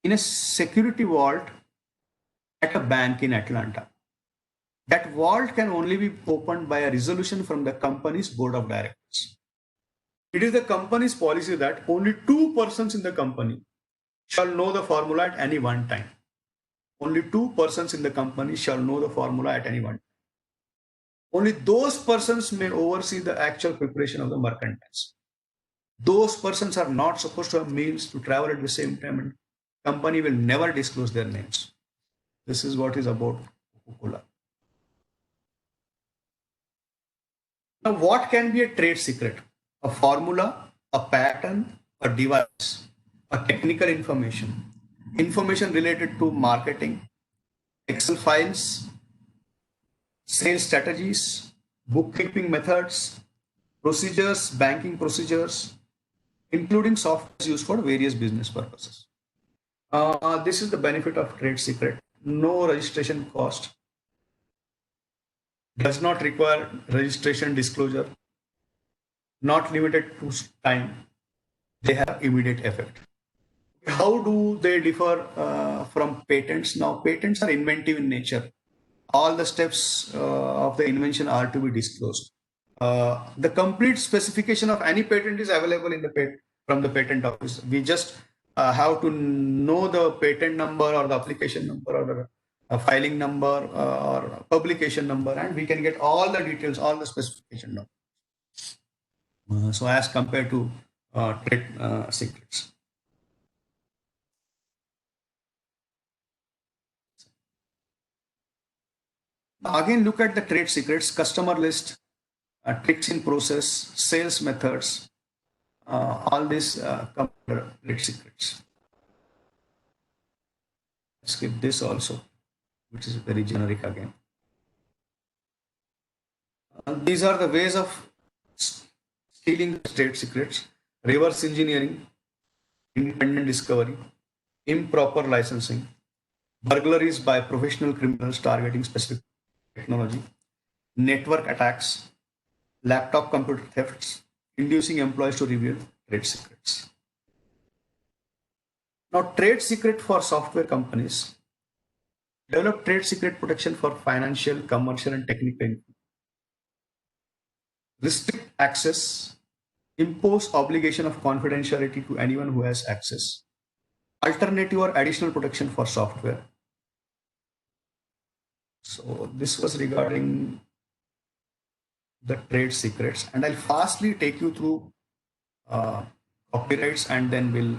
in a security vault at a bank in Atlanta. That vault can only be opened by a resolution from the company's board of directors. It is the company's policy that only 2 persons in the company shall know the formula at any one time. Only 2 persons in the company shall know the formula at any one time. Only those persons may oversee the actual preparation of the merchandise. Those persons are not supposed to have meals to travel at the same time, and company will never disclose their names. This is what is about Coca-Cola. Now, what can be a trade secret? A formula, a pattern, a device, a technical information, information related to marketing, Excel files, sales strategies, bookkeeping methods, procedures, banking procedures, including software used for various business purposes. This is the benefit of trade secret. No registration cost, does not require registration disclosure, not limited to time. They have immediate effect. How do they differ from patents? Now, patents are inventive in nature. All the steps of the invention are to be disclosed. The complete specification of any patent is available in the from the patent office. We just have to know the patent number or the application number or the filing number or publication number, and we can get all the details, all the specification number. So as compared to trade secrets. Again, look at the trade secrets, customer list, tricks in process, sales methods, all these come under trade secrets. Skip this also, which is very generic again. These are the ways of stealing trade secrets: reverse engineering, independent discovery, improper licensing, burglaries by professional criminals targeting specific technology, network attacks, laptop computer thefts, inducing employees to reveal trade secrets. Now, trade secret for software companies develop trade secret protection for financial, commercial, and technical info. Restrict access, impose obligation of confidentiality to anyone who has access, alternative or additional protection for software. So this was regarding the trade secrets, and I'll fastly take you through copyrights, and then we'll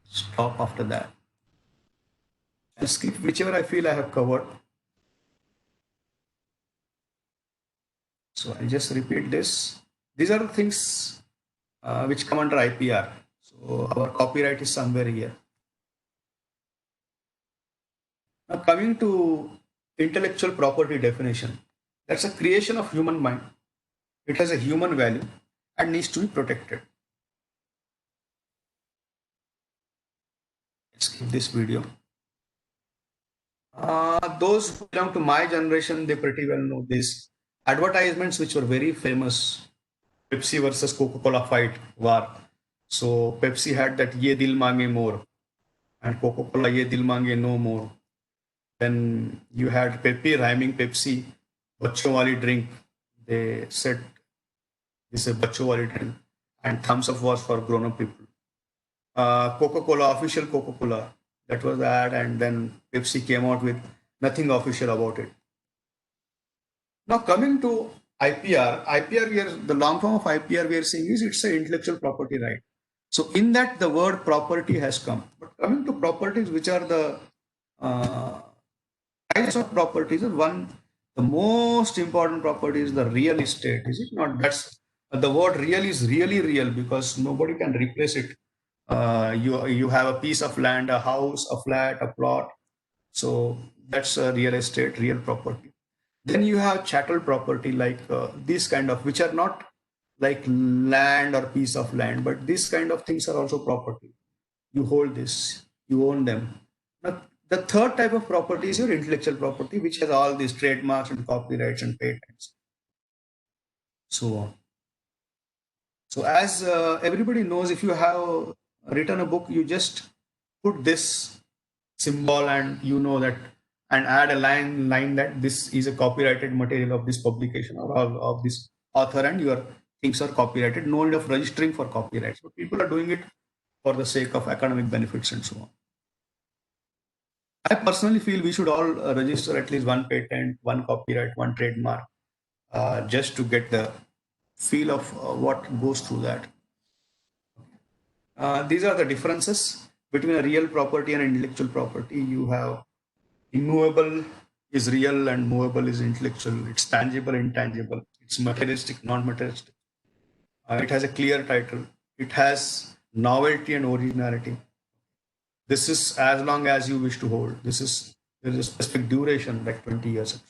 stop after that. I'll skip whichever I feel I have covered. So I'll just repeat this. These are the things which come under IPR. So our copyright is somewhere here. Now, coming to intellectual property definition, that's a creation of human mind. It has a human value and needs to be protected. Let's skip this video. Those who belong to my generation, they pretty well know this. Advertisements which were very famous, Pepsi versus Coca-Cola fight war. So Pepsi had that "Ye dil mange more," and Coca-Cola "Ye dil mange no more." Then you had Pepe rhyming Pepsi, "Bachcho wali drink." They said this is a "Bachcho wali drink," and thumbs up was for grown-up people. Coca-Cola, official Coca-Cola, that was the ad, and then Pepsi came out with nothing official about it. Now, coming to IPR here, the long form of IPR we are seeing is it's an intellectual property right. So in that the word property has come. But coming to properties, which are the types of properties, the most important property is the real estate, is it not? That's the word real is really real because nobody can replace it. You have a piece of land, a house, a flat, a plot. So that's a real estate, real property. Then you have chattel property, like this kind of, which are not like land or piece of land, but this kind of things are also property. You hold this, you own them. Now, the third type of property is your intellectual property, which has all these trademarks and copyrights and patents. so on. So as everybody knows, if you have written a book, you just put this symbol and you know that, and add a line that this is a copyrighted material of this publication or of this author, and your things are copyrighted. No need of registering for copyright. So people are doing it for the sake of academic benefits and so on. I personally feel we should all register at least one patent, one copyright, one trademark, just to get the feel of what goes through that. These are the differences between a real property and intellectual property. You have immovable is real and movable is intellectual. It's tangible, intangible. It's materialistic, non-materialistic. It has a clear title. It has novelty and originality. This is as long as you wish to hold. There is a specific duration, like 20 years.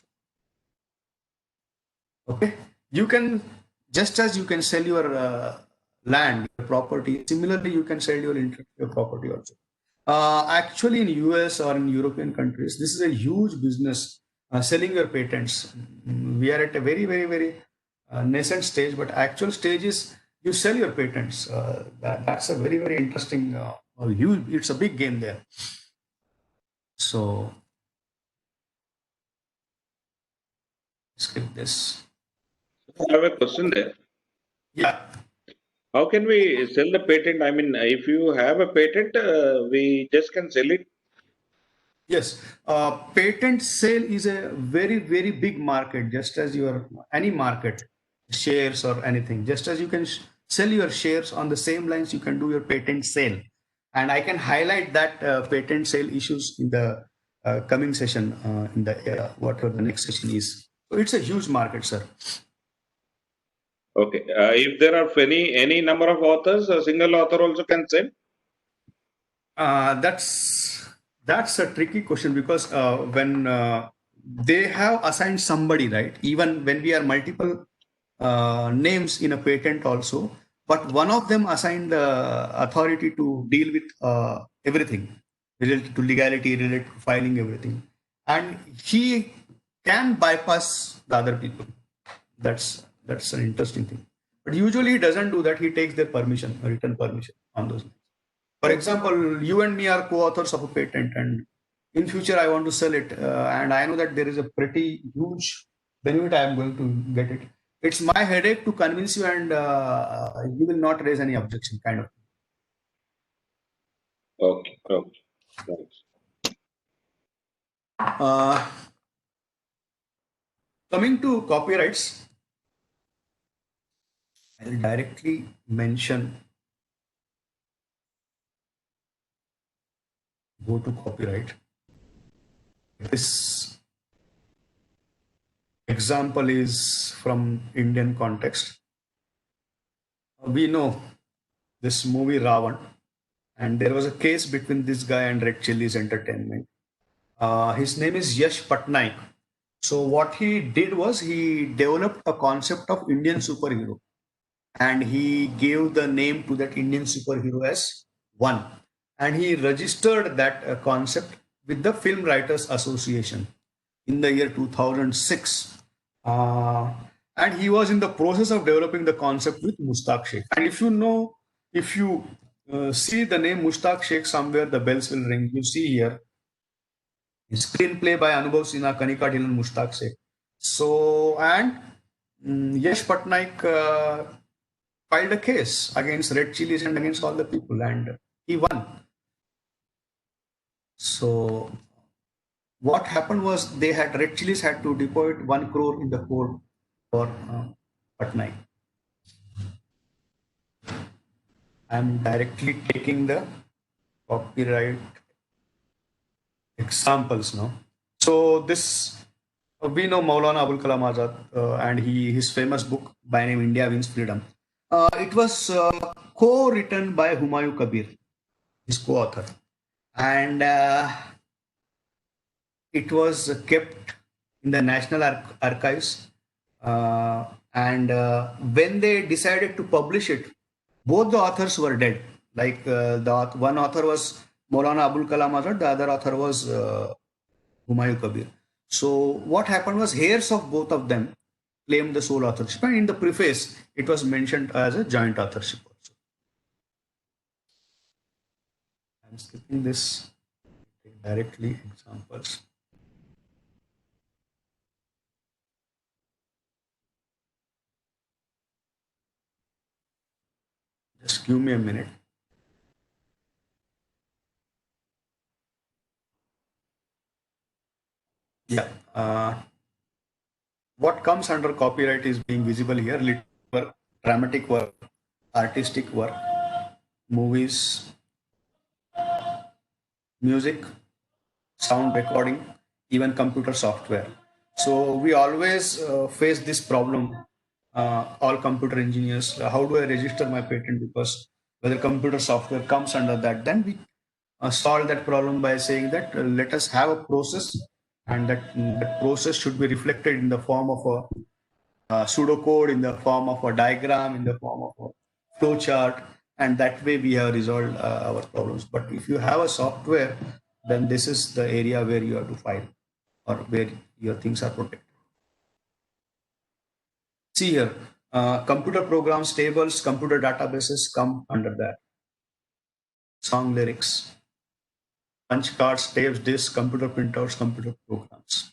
Okay, you can, just as you can sell your land, your property. Similarly, you can sell your intellectual property also. Actually, in US or in European countries, this is a huge business. Selling your patents. We are at a very, very, very nascent stage, but actual stage is you sell your patents. That's a very, very interesting. Huge. It's a big game there. So skip this. I have a question there. Yeah. How can we sell the patent? I mean, if you have a patent, we just can sell it. Yes, patent sale is a very, very big market, just as your any market, shares or anything. Just as you can sell your shares on the same lines, you can do your patent sale. And I can highlight that patent sale issues in the coming session, in the whatever the next session is. So it's a huge market, sir. Okay. If there are any number of authors, a single author also can sell. That's a tricky question, because when they have assigned somebody, right? Even when we are multiple names in a patent also, but one of them assigned the authority to deal with everything related to legality, related to filing everything, and he can bypass the other people. That's an interesting thing. But usually he doesn't do that. He takes their permission, written permission on those. For example, you and me are co-authors of a patent, and in future I want to sell it, and I know that there is a pretty huge benefit I am going to get it. It's my headache to convince you, and you will not raise any objection, kind of. Okay. Okay. Thanks. Coming to copyrights, I'll directly mention. Go to copyright. This example is from Indian context. We know this movie Ravan, and there was a case between this guy and Red Chillies Entertainment. His name is Yash Patnaik. So what he did was he developed a concept of Indian superhero, and he gave the name to that Indian superhero as One, and he registered that concept with the Film Writers Association in the year 2006. And he was in the process of developing the concept with Mushtaq Sheikh. And if you see the name Mushtaq Sheikh somewhere, the bells will ring. You see here, screenplay by Anubhav Sinha, Kanika Dhillon, and Mushtaq Sheikh. So, and Yash Patnaik filed a case against Red Chillies and against all the people, and he won. So what happened was Red Chillies had to deposit 1 crore in the court for Patnaik. I'm directly taking the copyright examples now. So this, we know Maulana Abul Kalam Azad, and his famous book by name India Wins Freedom. It was co-written by Humayun Kabir, his co-author, and it was kept in the National Archives. And when they decided to publish it, both the authors were dead. Like the one author was Maulana Abul Kalam Azad, the other author was Humayun Kabir. So what happened was heirs of both of them claim the sole authorship. And in the preface, it was mentioned as a joint authorship also. I'm skipping this directly examples. Just give me a minute. Yeah. What comes under copyright is being visible here: literary work, dramatic work, artistic work, movies, music, sound recording, even computer software. So we always face this problem. All computer engineers, how do I register my patent? Because whether computer software comes under that, then we solve that problem by saying that let us have a process, and that process should be reflected in the form of a pseudocode, in the form of a diagram, in the form of a flow chart, and that way we have resolved our problems. But if you have a software, then this is the area where you have to file, or where your things are protected. See here, computer programs, tables, computer databases come under that. Song lyrics, punch cards, tapes, disks, computer printouts, computer programs.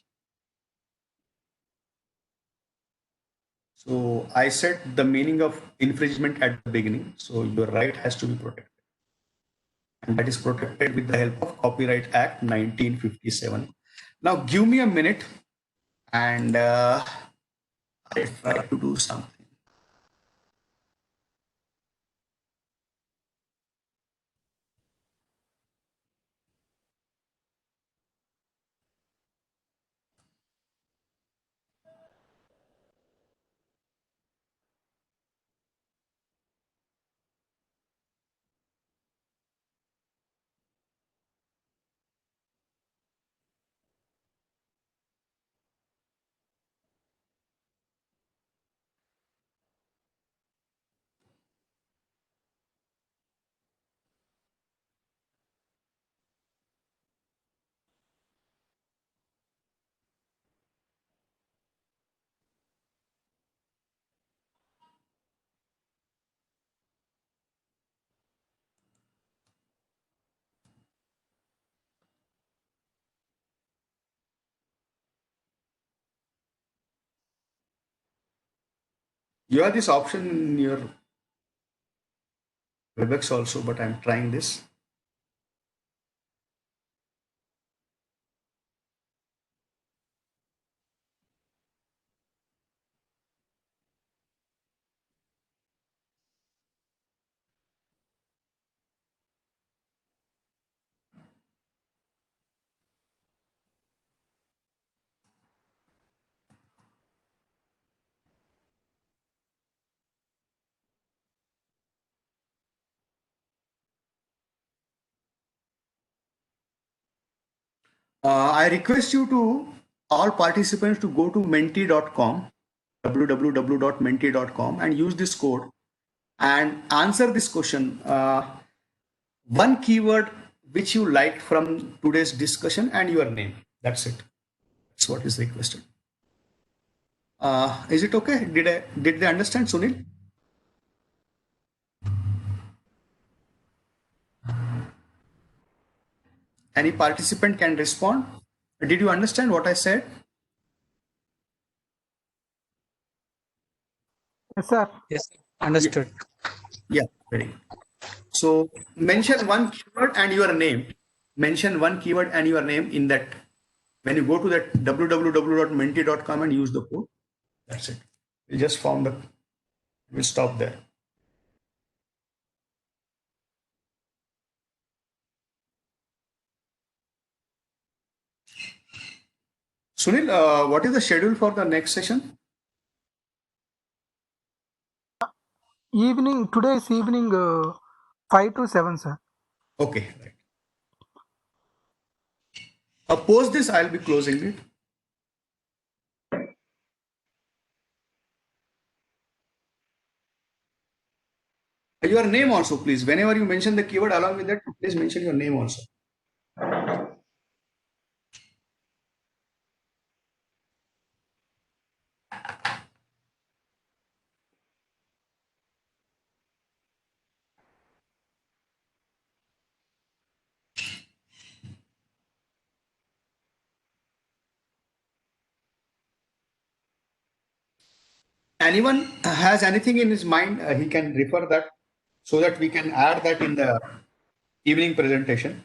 So I said the meaning of infringement at the beginning. So your right has to be protected. And that is protected with the help of Copyright Act 1957. Now give me a minute, and I try to do something. You have this option in your WebEx also, but I'm trying this. I request you to, all participants, to go to menti.com, www.menti.com, and use this code and answer this question. One keyword which you liked from today's discussion and your name. That's it. That's what is requested. Is it okay? Did they understand, Sunil? Any participant can respond. Did you understand what I said? Yes, sir. Yes, understood. Yeah, very good. So mention one keyword and your name. Mention one keyword and your name in that. When you go to that www.menti.com and use the code, that's it. We'll just form the, we'll stop there. Sunil, what is the schedule for the next session? Today's evening, 5 to 7, sir. Okay, right. Post this, I'll be closing it. Your name also, please. Whenever you mention the keyword, along with that, please mention your name also. anyone has anything in his mind, he can refer that so that we can add that in the evening presentation.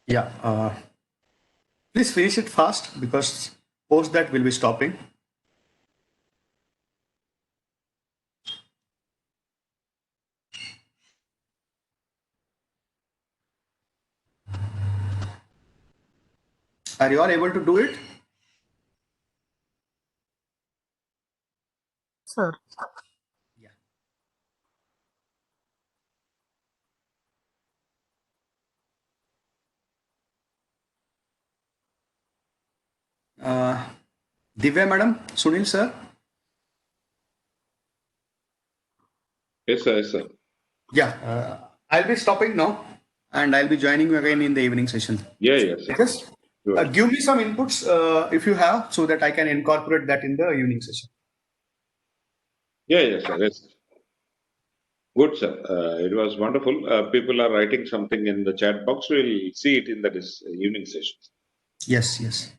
Yeah. Please finish it fast because post that will be stopping. Are you all able to do it? Sir. Uh, Divya madam, Sunil sir. Yes, sir. Yes, sir. Yeah, I'll be stopping now and I'll be joining you again in the evening session. Yeah, yes, sir. Just Sure. give me some inputs if you have so that I can incorporate that in the evening session. Yeah, yes, sir. Yes. Good, sir. It was wonderful. People are writing something in the chat box. We'll see it in the evening session. Yes, yes.